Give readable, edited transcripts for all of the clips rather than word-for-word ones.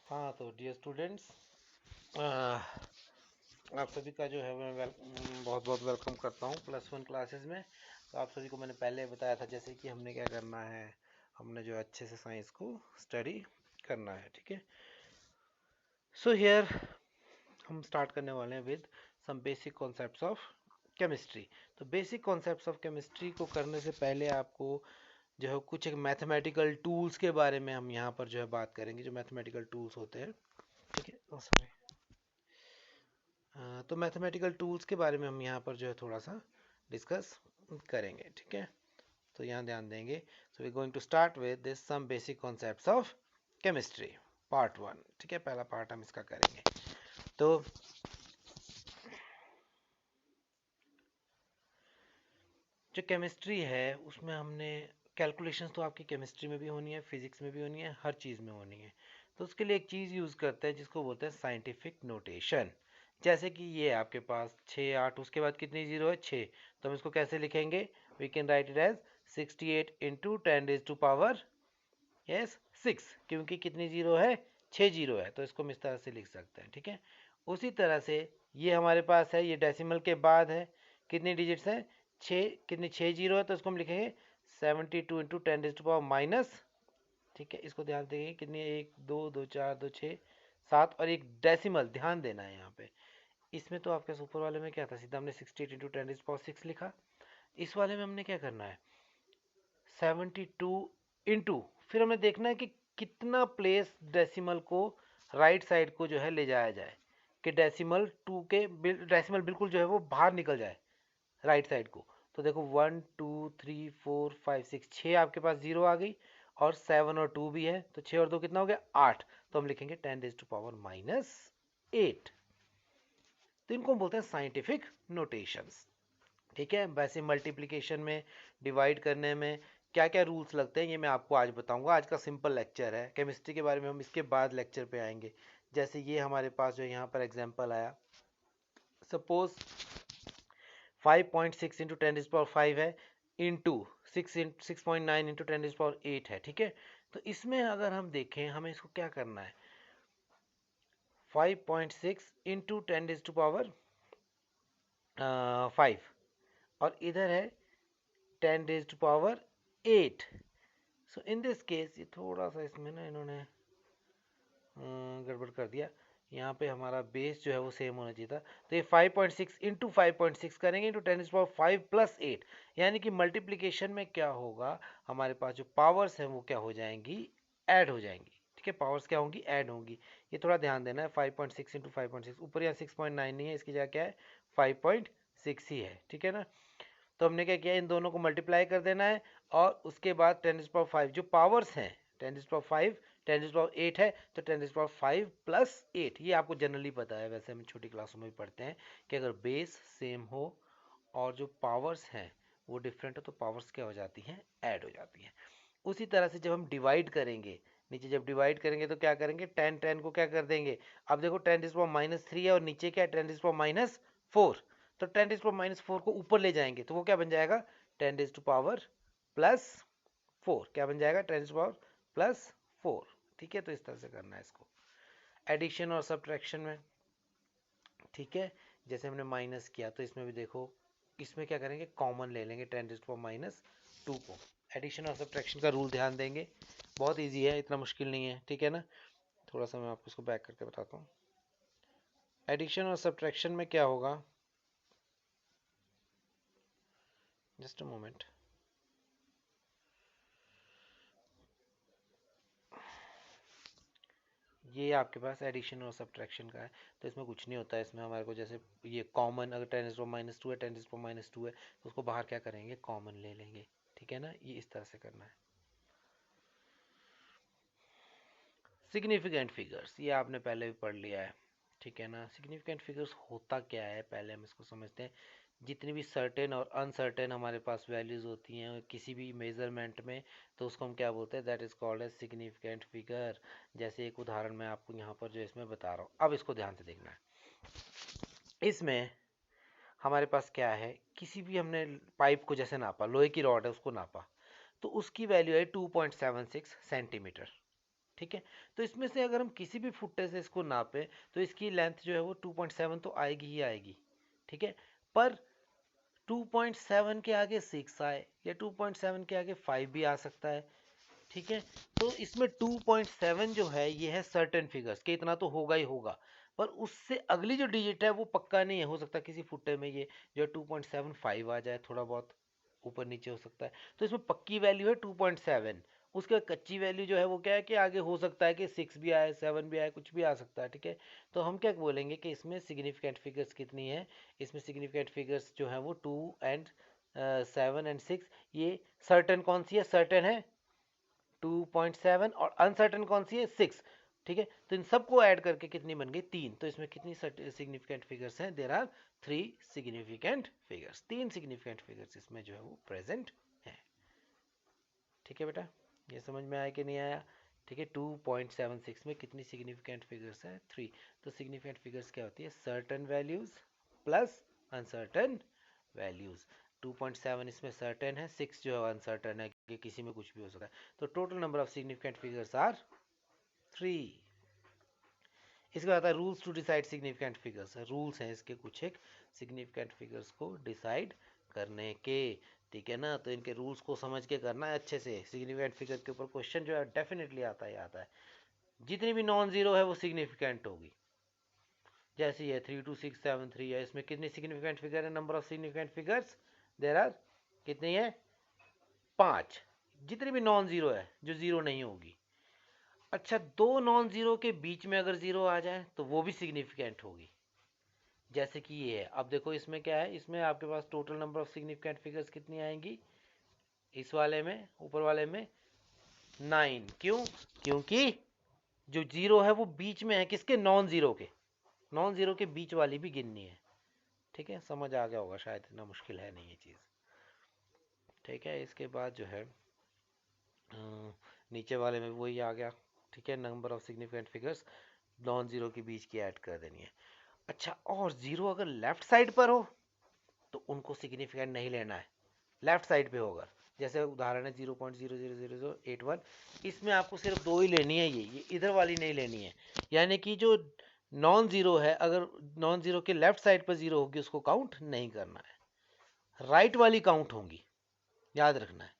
हाँ तो dear students, आप सभी का जो है मैं बहुत बहुत वेलकम करता हूँ +1 क्लासेस में। तो आप सभी को मैंने पहले बताया था जैसे कि हमने क्या करना है, हमने जो अच्छे से साइंस को स्टडी करना है, ठीक है। सो हियर हम स्टार्ट करने वाले हैं with some basic concepts of chemistry. तो बेसिक कॉन्सेप्ट्स ऑफ केमिस्ट्री को करने से पहले आपको जो है कुछ एक मैथमेटिकल टूल्स के बारे में हम यहाँ पर जो है बात करेंगे, जो मैथमेटिकल टूल्स होते हैं, ठीक है। सॉरी, तो मैथमेटिकल टूल्स के बारे में हम यहाँ पर जो है थोड़ा सा डिस्कस करेंगे, ठीक है। तो यहाँ ध्यान देंगे। So we going to start with this some basic concepts of chemistry part 1, ठीक है। पहला पार्ट हम इसका करेंगे। तो जो केमिस्ट्री है उसमें हमने कैलकुलेशंस तो आपकी केमिस्ट्री में भी होनी है, फिजिक्स में भी होनी है, हर चीज़ में होनी है। तो उसके लिए एक चीज़ यूज़ करते हैं जिसको बोलते हैं साइंटिफिक नोटेशन। जैसे कि ये आपके पास 6 8, उसके बाद कितनी जीरो है 6, तो हम इसको कैसे लिखेंगे? We can write it as 68 into 10⁻⁴ yes 6, क्योंकि कितनी जीरो है 6 जीरो है, तो इसको हम इस तरह से लिख सकते हैं, ठीक है। उसी तरह से ये हमारे पास है, ये डेसिमल के बाद है, कितनी डिजिट्स हैं 6, कितनी 6 जीरो है, तो इसको हम लिखेंगे 72 इंटू 10⁻⁻, ठीक है। इसको ध्यान देंगे कितनी, 1 2 2 4 2 6 7 और एक डेसिमल, ध्यान देना है यहाँ पे। इसमें तो आपके ऊपर वाले में क्या था, सीधा हमने 68 इंटू 10⁻⁶ लिखा। इस वाले में हमने क्या करना है 72 इंटू, फिर हमें देखना है कि कितना प्लेस डेसिमल को राइट साइड को जो है ले जाया जाए, कि डेसिमल टू के डेसिमल बिल्कुल जो है वो बाहर निकल जाए राइट साइड को। तो देखो 1 2 3 4 5 6, 6 आपके पास जीरो आ गई, और 7 और 2 भी है, तो 6 और 2 कितना हो गया 8। तो हम लिखेंगे 10⁻⁻8। तो इनको हम बोलते हैं साइंटिफिक नोटेशंस, ठीक है। वैसे मल्टीप्लिकेशन में, डिवाइड करने में क्या क्या रूल्स लगते हैं ये मैं आपको आज बताऊंगा। आज का सिंपल लेक्चर है, केमिस्ट्री के बारे में हम इसके बाद लेक्चर पे आएंगे। जैसे ये हमारे पास जो यहाँ पर एग्जांपल आया, सपोज 5.6 इंटू 10⁻⁵ है, इंटू 6.9 इंटू 10⁻⁸ है, ठीक है। तो इसमें अगर हम देखें, हमें इसको क्या करना है, 5.6 इंटू 10⁻⁵ और इधर है 10⁻⁸। सो इन दिस केस ये थोड़ा सा इसमें ना इन्होंने गड़बड़ कर दिया। यहाँ पे हमारा बेस जो है वो सेम होना चाहिए था। तो ये 5.6 इंटू 5.6 करेंगे इंटू 10⁻⁵ प्लस 8, यानी कि मल्टीप्लिकेशन में क्या होगा, हमारे पास जो पावर्स हैं वो क्या हो जाएंगी, ऐड हो जाएंगी, ठीक है। पावर्स क्या होंगी, ऐड होंगी। ये थोड़ा ध्यान देना है। 5.6 इंटू 5.6, ऊपर यहाँ 6.9 नहीं है, इसकी जगह क्या है 5.6 ही है, ठीक है ना। तो हमने क्या किया, इन दोनों को मल्टीप्लाई कर देना है, और उसके बाद 10⁻⁵ जो पावर्स हैं 10⁻⁵ 10⁻⁸ है, तो 10⁻⁵ प्लस 8, ये आपको जनरली पता है, वैसे हम छोटी क्लासों में भी पढ़ते हैं कि अगर बेस सेम हो और जो पावर्स हैं वो डिफरेंट हो, तो पावर्स क्या हो जाती हैं, ऐड हो जाती हैं। उसी तरह से जब हम डिवाइड करेंगे, नीचे जब डिवाइड करेंगे तो क्या करेंगे, 10 10 को क्या कर देंगे, अब देखो 10⁻⁻3 है और नीचे क्या है 10⁻⁻4, तो 10⁻⁻4 को ऊपर ले जाएंगे तो वो क्या बन जाएगा 10⁻+4, क्या बन जाएगा 10⁻+4, ठीक है। तो इस तरह से करना है इसको एडिशन और सब्ट्रैक्शन में, ठीक है। जैसे हमने माइनस किया तो इसमें भी देखो, इसमें क्या करेंगे कॉमन ले लेंगे 10⁻⁻2 को। एडिशन और सब्ट्रैक्शन का रूल ध्यान देंगे, बहुत इजी है, इतना मुश्किल नहीं है, ठीक है ना। थोड़ा सा मैं आपको इसको बैक करके बताता हूँ। एडिशन और सब्ट्रैक्शन में क्या होगा, जस्ट अ मोमेंट। ये आपके पास एडिशन और सब्ट्रैक्शन का है, तो इसमें कुछ नहीं होता है। इसमें हमारे को जैसे ये कॉमन, अगर 10⁻⁻2 है 10⁻⁻2 है, तो उसको बाहर क्या करेंगे कॉमन ले लेंगे, ठीक है ना। ये इस तरह से करना है। सिग्निफिकेंट फिगर्स ये आपने पहले भी पढ़ लिया है, ठीक है ना। सिग्निफिकेंट फिगर्स होता क्या है, पहले हम इसको समझते हैं। जितनी भी सर्टेन और अनसर्टेन हमारे पास वैल्यूज होती हैं किसी भी मेजरमेंट में, तो उसको हम क्या बोलते हैं, that is called as significant figure. जैसे एक उदाहरण मैं आपको यहाँ पर जो इसमें बता रहा हूँ, अब इसको ध्यान से देखना है। इसमें हमारे पास क्या है, किसी भी हमने पाइप को जैसे नापा, लोहे की रॉड है उसको नापा, तो उसकी वैल्यू है 2.76 सेंटीमीटर, ठीक है। तो इसमें से अगर हम किसी भी फुटे से इसको नापें तो इसकी लेंथ जो है वो 2.7 तो आएगी ही आएगी, ठीक है। पर 2.7 के आगे 6 आए या 2.7 के आगे 5 भी आ सकता है, ठीक है। तो इसमें 2.7 जो है ये है सर्टेन फिगर्स कि इतना तो होगा ही होगा, पर उससे अगली जो डिजिट है वो पक्का नहीं है, हो सकता है किसी फुटे में ये जो 2.75 आ जाए, थोड़ा बहुत ऊपर नीचे हो सकता है। तो इसमें पक्की वैल्यू है 2.7, उसके कच्ची वैल्यू जो है वो क्या है कि आगे हो सकता है कि 6 भी आए, 7 भी आए, कुछ भी आ सकता है, ठीक है। तो हम क्या बोलेंगे कि इसमें सिग्निफिकेंट फिगर्स कितनी है, इसमें सिग्निफिकेंट फिगर्स जो है वो 2 एंड 7 एंड 6, ये सर्टेन कौन सी है, सर्टेन है 2.7, और अनसर्टेन कौन सी है 6, ठीक है। तो इन सबको ऐड करके कितनी बन गई 3, तो इसमें कितनी सिग्निफिकेंट फिगर्स हैं, there are 3 significant figures, 3 significant figures इसमें जो है वो प्रेजेंट है, ठीक है बेटा। ये समझ में आया कि नहीं आया, ठीक है। 2.76 में कितनी सिग्निफिकेंट फिगर्स है 3, तो सिग्निफिकेंट फिगर्स क्या होती है, certain values plus uncertain values. 2.7 इसमें सर्टेन है, 6 जो है अनसर्टेन है कि किसी में कुछ भी हो सकता है। तो total number of significant figures are 3। इसके बाद आता है rules to decide significant figures, rules हैं इसके कुछ एक सिग्निफिकेंट फिगर्स को डिसाइड करने के, ठीक है ना। तो इनके रूल्स को समझ के करना है अच्छे से, सिग्निफिकेंट फिगर के ऊपर क्वेश्चन जो है डेफिनेटली आता ही आता है। जितनी भी नॉन जीरो है वो सिग्निफिकेंट होगी, जैसे ये 32673 है, इसमें कितनी सिग्निफिकेंट फिगर है, number of significant figures there are कितनी है 5, जितनी भी नॉन जीरो है जो जीरो नहीं होगी। अच्छा, दो नॉन जीरो के बीच में अगर जीरो आ जाए तो वो भी सिग्निफिकेंट होगी, जैसे कि ये है। अब देखो इसमें क्या है, इसमें आपके पास total number of significant figures कितनी आएंगी, इस वाले में ऊपर वाले में 9, क्यों, क्योंकि जो जीरो है वो बीच में है, किसके, नॉन जीरो के, नॉन जीरो के बीच वाली भी गिननी है, ठीक है। समझ आ गया होगा शायद, इतना मुश्किल है नहीं ये चीज़, ठीक है। इसके बाद जो है नीचे वाले में वही आ गया, ठीक है, number of significant figures non zero के बीच की ऐड कर देनी है। अच्छा, और जीरो अगर लेफ्ट साइड पर हो तो उनको सिग्निफिकेंट नहीं लेना है, लेफ्ट साइड पे होगा। जैसे उदाहरण है 0.000081, इसमें आपको सिर्फ दो ही लेनी है, ये इधर वाली नहीं लेनी है। यानी कि जो नॉन जीरो है, अगर नॉन जीरो के लेफ्ट साइड पर जीरो होगी उसको काउंट नहीं करना है, राइट वाली काउंट होंगी, याद रखना है।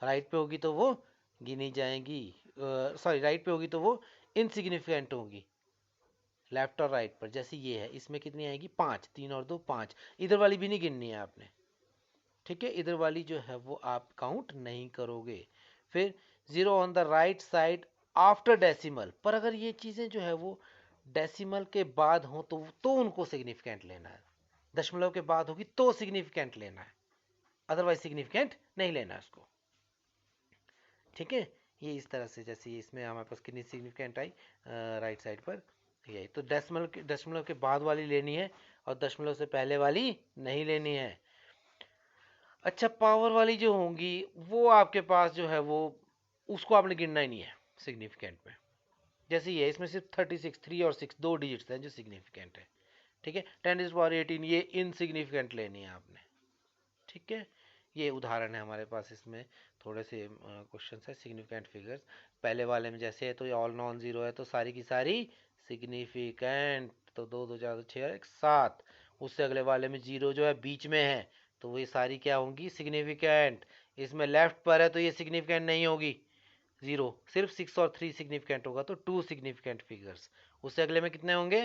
राइट पे होगी तो वो गिनी जाएंगी, सॉरी राइट पे होगी तो वो इनसिग्निफिकेंट होगी, लेफ्ट और राइट पर। जैसे ये है, इसमें कितनी आएगी 5, 3 और 2 5, इधर वाली भी नहीं गिननी है आपने, ठीक है। इधर वाली जो है वो आप काउंट नहीं करोगे। फिर zero on the right side after decimal, पर अगर ये चीज़ें जो है वो डेसिमल के बाद हो तो उनको सिग्निफिकेंट लेना है, दशमलव के बाद होगी तो सिग्निफिकेंट लेना है, अदरवाइज सिग्निफिकेंट नहीं लेना है उसको, ठीक है। ये इस तरह से, जैसे इसमें हमारे पास कितनी सिग्निफिकेंट आई राइट साइड पर, यही तो दशमलव के बाद वाली लेनी है और दशमलव से पहले वाली नहीं लेनी है। अच्छा, पावर वाली जो होंगी वो आपके पास जो है वो उसको आपने गिनना ही नहीं है सिग्निफिकेंट में। जैसे ये इसमें सिर्फ 36, 3 और 6 दो डिजिट्स हैं जो सिग्निफिकेंट है, ठीक है। 10⁻18 ये इनसिग्निफिकेंट लेनी है आपने, ठीक है। ये उदाहरण है हमारे पास, इसमें थोड़े से क्वेश्चन है सिग्निफिकेंट फिगर्स। पहले वाले में जैसे है तो ये ऑल नॉन जीरो है तो सारी की सारी सिग्निफिकेंट, तो दो दो चार छः एक 7। उससे अगले वाले में जीरो जो है बीच में है तो वो ये सारी क्या होंगी सिग्निफिकेंट। इसमें लेफ्ट पर है तो ये सिग्निफिकेंट नहीं होगी, जीरो, सिर्फ 6 और 3 सिग्निफिकेंट होगा, तो 2 सिग्निफिकेंट फिगर्स। उससे अगले में कितने होंगे,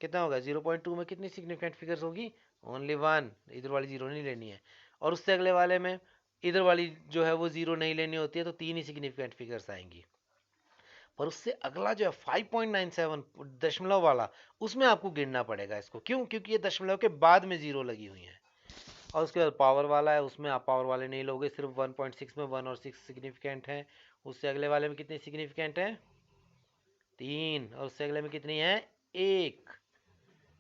कितना होगा 0.2 में कितनी सिग्निफिकेंट फिगर्स होगी, ओनली 1, इधर वाली जीरो नहीं लेनी है। और उससे अगले वाले में इधर वाली जो है वो जीरो नहीं लेनी होती है तो 3 ही सिग्निफिकेंट फिगर्स आएंगी। पर उससे अगला जो है 5.97 दशमलव वाला, उसमें आपको गिनना पड़ेगा इसको, क्यों, क्योंकि ये दशमलव के बाद में जीरो लगी हुई है। और उसके बाद पावर वाला है, उसमें आप पावर वाले नहीं लोगे, सिर्फ 1.6 में 1 और 6 सिग्निफिकेंट है। उससे अगले वाले में कितनी सिग्निफिकेंट है 3, और उससे अगले में कितनी है 1।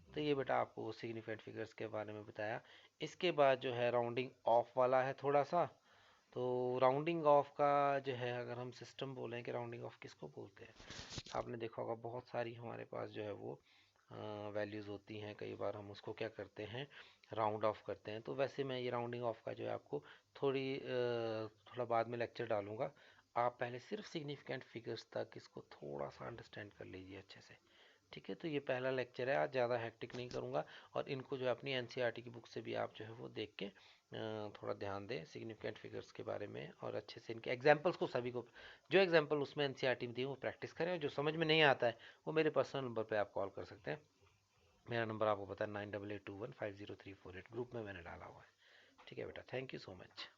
तो ये बेटा आपको सिग्निफिकेंट फिगर्स के बारे में बताया। इसके बाद जो है राउंडिंग ऑफ वाला है थोड़ा सा। तो राउंडिंग ऑफ का जो है, अगर हम सिस्टम बोलें कि राउंडिंग ऑफ किसको बोलते हैं, आपने देखा होगा बहुत सारी हमारे पास जो है वो वैल्यूज़ होती हैं, कई बार हम उसको क्या करते हैं राउंड ऑफ करते हैं। तो वैसे मैं ये राउंडिंग ऑफ का जो है आपको थोड़ा बाद में लेक्चर डालूंगा। आप पहले सिर्फ सिग्निफिकेंट फिगर्स तक इसको थोड़ा सा अंडरस्टैंड कर लीजिए अच्छे से। ठीक है, तो ये पहला लेक्चर है, आज ज़्यादा हेक्टिक नहीं करूँगा। और इनको जो है अपनी एनसीईआरटी की बुक से भी आप जो है वो देख के थोड़ा ध्यान दें सिग्निफिकेंट फिगर्स के बारे में, और अच्छे से इनके एग्जांपल्स को सभी को, जो एग्जांपल उसमें एनसीईआरटी में दी वो प्रैक्टिस करें, और जो समझ में नहीं आता है वो मेरे पर्सनल नंबर पे आप कॉल कर सकते हैं। मेरा नंबर आपको पता है 9882150348, ग्रुप में मैंने डाला हुआ है। ठीक है बेटा, थैंक यू सो मच।